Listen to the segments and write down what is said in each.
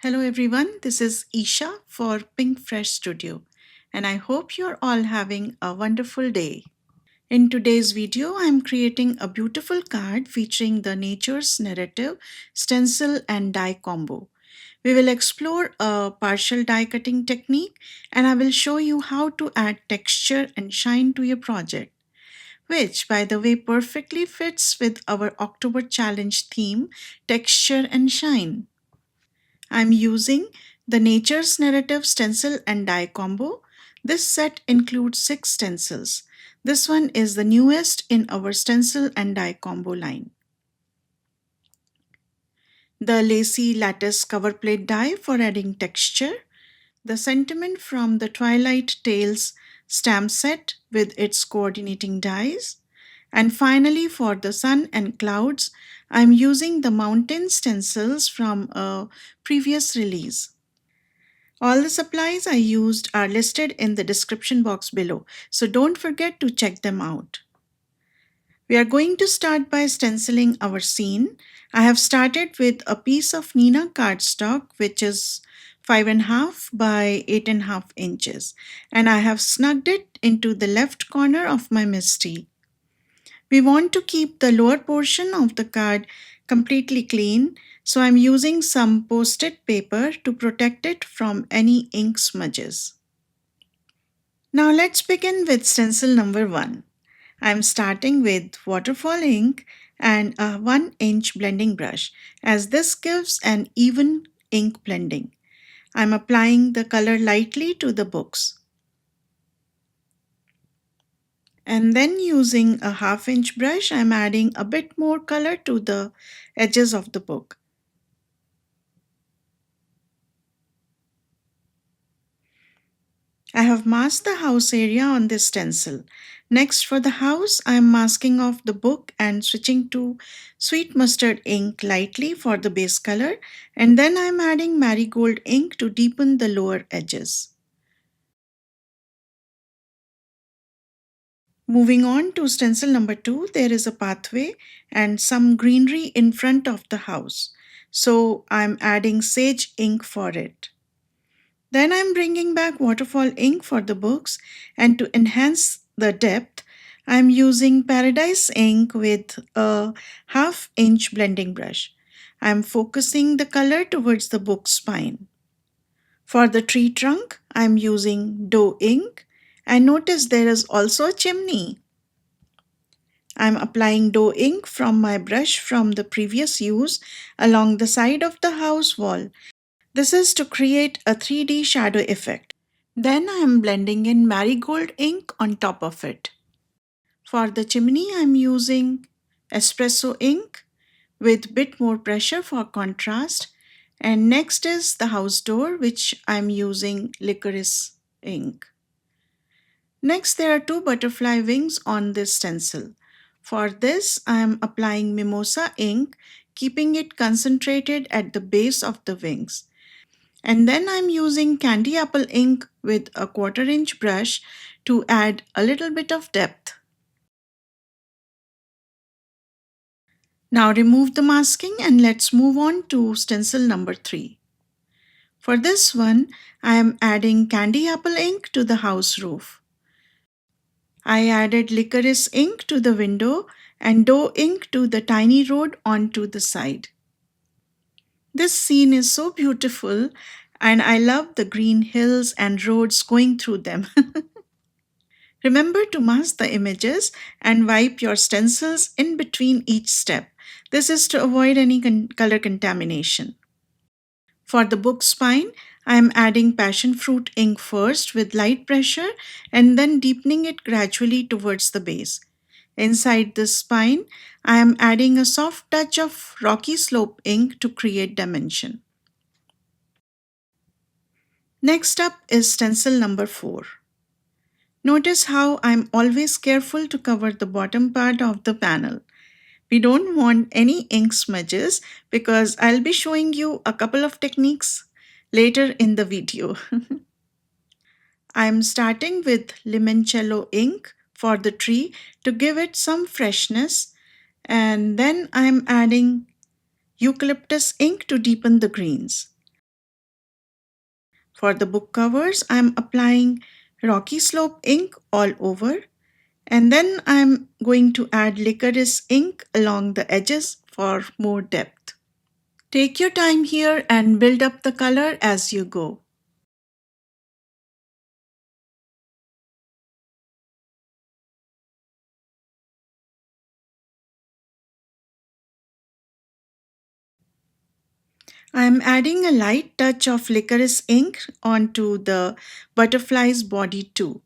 Hello everyone, this is Isha for Pinkfresh Studio, and I hope you're all having a wonderful day. In today's video, I'm creating a beautiful card featuring the nature's narrative, stencil, and die combo. We will explore a partial die cutting technique, and I will show you how to add texture and shine to your project, which, by the way, perfectly fits with our October challenge theme, texture and shine. I'm using the Nature's Narrative stencil and die combo. This set includes 6 stencils. This one is the newest in our stencil and die combo line. The Lacy Lattice cover plate die for adding texture. The sentiment from the Twilight Tales stamp set with its coordinating dies. And finally, for the sun and clouds, I'm using the mountain stencils from a previous release. All the supplies I used are listed in the description box below, so don't forget to check them out. We are going to start by stenciling our scene. I have started with a piece of Nina cardstock, which is 5.5 by 8.5 inches, and I have snugged it into the left corner of my misty. We want to keep the lower portion of the card completely clean, so I'm using some post-it paper to protect it from any ink smudges. Now let's begin with stencil number 1. I'm starting with waterfall ink and a 1-inch blending brush, as this gives an even ink blending. I'm applying the color lightly to the books. And then using a 1/2-inch brush, I'm adding a bit more color to the edges of the book. I have masked the house area on this stencil. Next, for the house, I am masking off the book and switching to sweet mustard ink lightly for the base color, and then I am adding marigold ink to deepen the lower edges. Moving on to stencil number 2, there is a pathway and some greenery in front of the house. So I'm adding sage ink for it. Then I'm bringing back waterfall ink for the books, and to enhance the depth, I'm using paradise ink with a 1/2-inch blending brush. I'm focusing the color towards the book spine. For the tree trunk, I'm using dough ink, and notice there is also a chimney. I'm applying dough ink from my brush from the previous use along the side of the house wall. This is to create a 3D shadow effect. Then I am blending in marigold ink on top of it. For the chimney, I am using espresso ink with bit more pressure for contrast. And next is the house door, which I am using licorice ink. Next, there are 2 butterfly wings on this stencil. For this, I am applying mimosa ink, keeping it concentrated at the base of the wings. And then I'm using candy apple ink with a 1/4-inch brush to add a little bit of depth. Now remove the masking and let's move on to stencil number 3. For this one, I am adding candy apple ink to the house roof. I added licorice ink to the window and dough ink to the tiny road onto the side. This scene is so beautiful, and I love the green hills and roads going through them. Remember to mask the images and wipe your stencils in between each step. This is to avoid any color contamination. For the book spine, I am adding passion fruit ink first with light pressure and then deepening it gradually towards the base. Inside the spine, I am adding a soft touch of rocky slope ink to create dimension. Next up is stencil number 4. Notice how I'm always careful to cover the bottom part of the panel. We don't want any ink smudges because I'll be showing you a couple of techniques later in the video. I'm starting with limoncello ink for the tree to give it some freshness, and then I'm adding eucalyptus ink to deepen the greens. For the book covers, I'm applying Rocky Slope ink all over, and then I'm going to add licorice ink along the edges for more depth. Take your time here and build up the color as you go. I'm adding a light touch of licorice ink onto the butterfly's body too.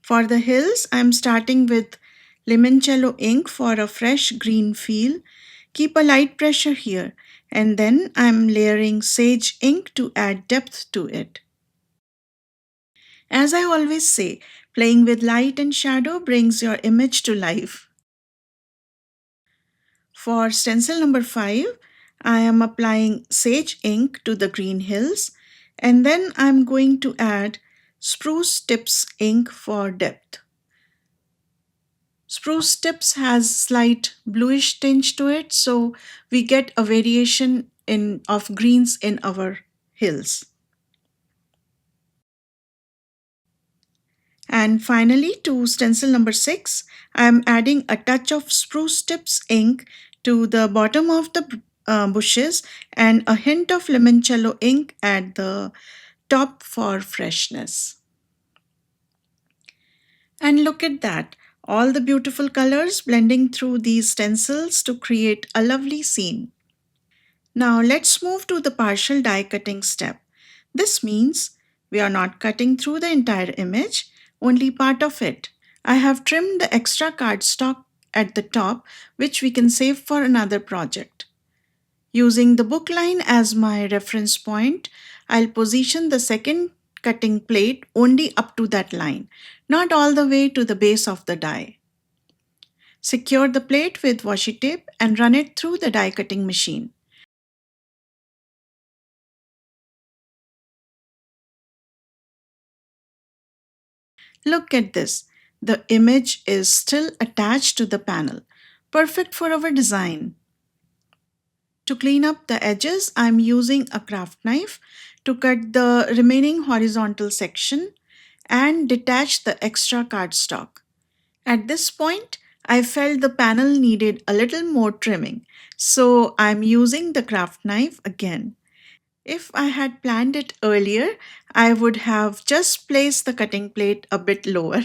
For the hills, I'm starting with limoncello ink for a fresh green feel. Keep a light pressure here, and then I'm layering sage ink to add depth to it. As I always say, playing with light and shadow brings your image to life. For stencil number 5, I am applying sage ink to the green hills, and then I'm going to add spruce tips ink for depth. Spruce tips has slight bluish tinge to it, so we get a variation in of greens in our hills. And finally, to stencil number 6, I am adding a touch of spruce tips ink to the bottom of the bushes and a hint of limoncello ink at the top for freshness. And look at that, all the beautiful colors blending through these stencils to create a lovely scene. Now let's move to the partial die cutting step. This means we are not cutting through the entire image, only part of it. I have trimmed the extra cardstock at the top, which we can save for another project. Using the book line as my reference point, I'll position the second cutting plate only up to that line, not all the way to the base of the die. Secure the plate with washi tape and run it through the die cutting machine. Look at this. The image is still attached to the panel. Perfect for our design. To clean up the edges, I'm using a craft knife to cut the remaining horizontal section and detach the extra cardstock. At this point, I felt the panel needed a little more trimming, so I'm using the craft knife again. If I had planned it earlier, I would have just placed the cutting plate a bit lower.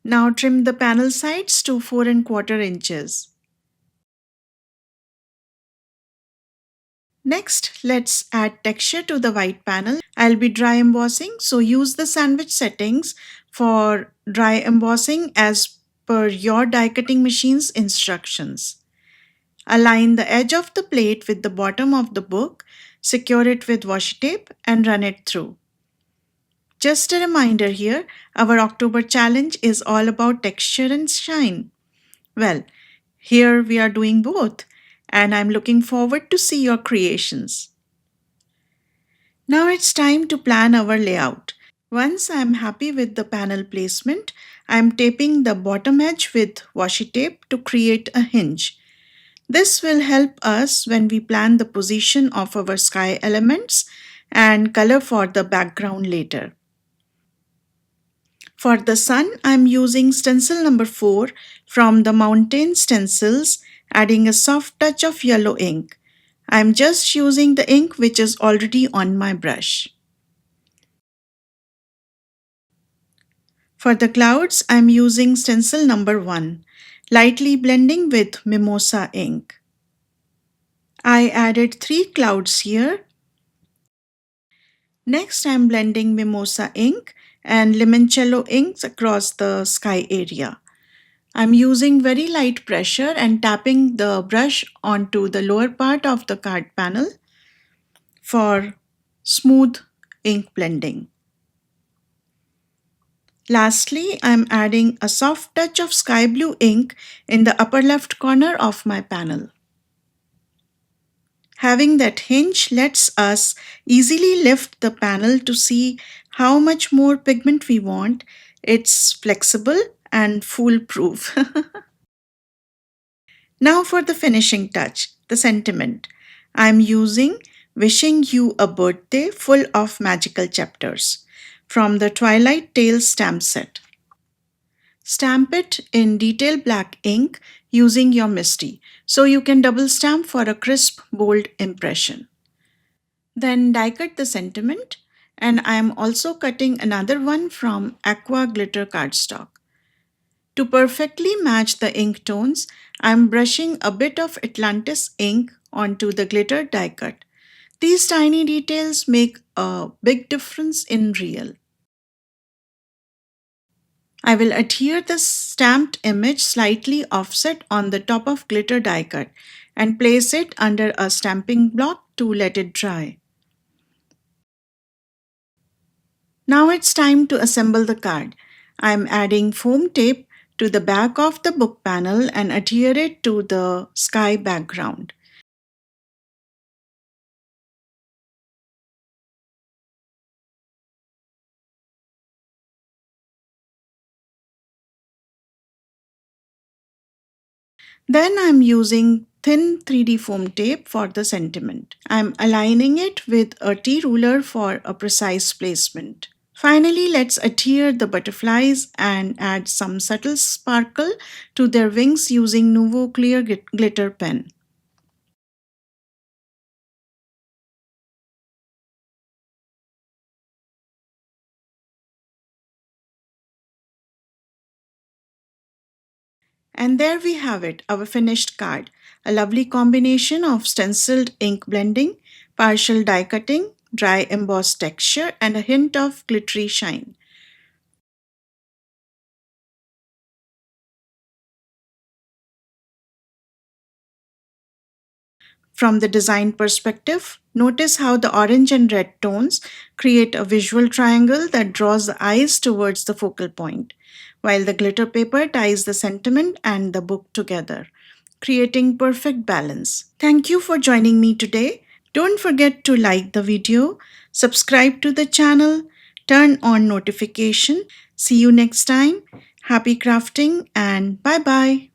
Now trim the panel sides to 4¼ inches. Next, let's add texture to the white panel. I'll be dry embossing, so use the sandwich settings for dry embossing as per your die cutting machine's instructions. Align the edge of the plate with the bottom of the book, secure it with washi tape, and run it through. Just a reminder here, our October challenge is all about texture and shine. Well, here we are doing both, and I'm looking forward to see your creations. Now it's time to plan our layout. Once I'm happy with the panel placement, I'm taping the bottom edge with washi tape to create a hinge. This will help us when we plan the position of our sky elements and color for the background later. For the sun, I'm using stencil number 4 from the mountain stencils, adding a soft touch of yellow ink. I'm just using the ink which is already on my brush. For the clouds, I'm using stencil number 1, lightly blending with mimosa ink. I added 3 clouds here. Next, I'm blending mimosa ink and limoncello inks across the sky area. I'm using very light pressure and tapping the brush onto the lower part of the card panel for smooth ink blending. Lastly, I'm adding a soft touch of sky blue ink in the upper left corner of my panel. Having that hinge lets us easily lift the panel to see how much more pigment we want. It's flexible and foolproof. Now for the finishing touch, the sentiment. I'm using Wishing You a Birthday Full of Magical Chapters from the Twilight Tales stamp set. Stamp it in detail black ink using your MISTI so you can double stamp for a crisp, bold impression. Then die cut the sentiment, and I am also cutting another one from aqua glitter cardstock. To perfectly match the ink tones, I am brushing a bit of Atlantis ink onto the glitter die cut. These tiny details make a big difference in real. I will adhere the stamped image slightly offset on the top of glitter die cut and place it under a stamping block to let it dry. Now it's time to assemble the card. I am adding foam tape to the back of the book panel and adhere it to the sky background. Then I'm using thin 3D foam tape for the sentiment. I'm aligning it with a T ruler for a precise placement. Finally, let's adhere the butterflies and add some subtle sparkle to their wings using Nuvo Clear Glitter Pen. And there we have it, our finished card. A lovely combination of stenciled ink blending, partial die cutting, dry embossed texture, and a hint of glittery shine. From the design perspective, notice how the orange and red tones create a visual triangle that draws the eyes towards the focal point, while the glitter paper ties the sentiment and the book together, creating perfect balance. Thank you for joining me today. Don't forget to like the video, subscribe to the channel, turn on notification. See you next time. Happy crafting and bye bye.